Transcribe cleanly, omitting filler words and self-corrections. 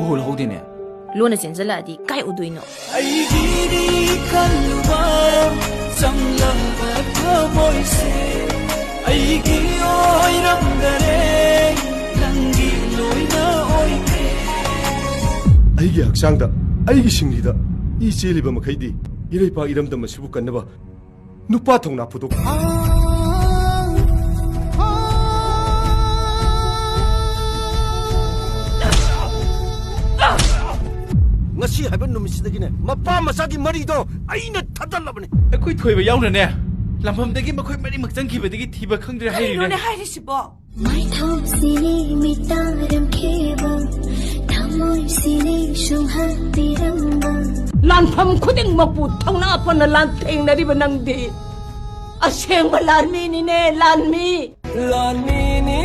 ꯎꯍꯧ ꯂꯧꯍꯧꯗꯦꯅꯦ ꯂꯣꯟꯅ ꯆꯦꯟꯁꯤꯜꯂꯛꯑꯗꯤ ꯀꯥꯏ ꯎꯗꯣꯏꯅꯣ ꯑꯩꯒꯤꯗꯤ ꯈꯜꯂꯨꯕ ꯆꯪꯂꯝꯕ ꯊꯃꯣꯏꯁꯦ ꯑꯩꯒꯤ ꯑꯣꯏꯔꯝꯗꯔꯦ ꯅꯪꯒꯤ ꯂꯣꯏꯅ ꯑꯣꯏꯈ꯭ꯔꯦ ꯑꯩꯒꯤ ꯍꯛꯆꯥꯡꯗ ꯑꯩꯒꯤ ꯁꯤꯡꯂꯤꯗ ꯏ ꯆꯦꯜꯂꯤꯕ ꯃꯈꯩꯗꯤ ꯏꯔꯩꯄꯥꯛ ꯏꯔꯝꯗꯝ ꯑꯁꯤꯕꯨ ꯀꯟꯅꯕ ꯅꯨꯄꯥ ꯊꯧꯅꯥ ꯐꯨꯗꯣꯛ ngasi haiba numisidagine mapa masagi marido aina thadalabane ꯑꯩꯈꯣꯏ ꯊꯣꯏꯕ ꯌꯥꯎꯅꯅꯦ ꯂꯝꯐꯝꯗꯒꯤ ꯃꯈꯣꯏ ꯃꯔꯤꯃꯛ ꯆꯪꯈꯤꯕꯗꯒꯤ ꯊꯤꯕ ꯈꯪꯗ꯭ꯔꯦ ꯍꯥꯏꯔꯤꯅꯦ ꯀꯩꯅꯣꯅꯦ ꯍꯥꯏꯔꯤꯁꯤꯕꯣ ꯃꯥꯏꯊꯣꯡꯁꯤꯅꯤ ꯃꯤꯇꯥꯔꯝꯈꯤꯕ ꯊꯃꯣꯏꯁꯤꯅꯤ ꯁꯨꯝꯍꯠꯄꯤꯔꯝꯕ ꯂꯥꯟꯐꯝ ꯈꯨꯗꯤꯡꯃꯛꯄꯨ ꯊꯧꯅꯥ ꯐꯅ ꯂꯥꯟꯊꯦꯡꯅꯔꯤꯕ ꯅꯪꯗꯤ ꯑꯁꯦꯡꯕ ꯂꯥꯟꯃꯤꯅꯤꯅꯦ ꯂꯥꯟꯃꯤ ꯂꯥꯟꯃꯤꯅꯤ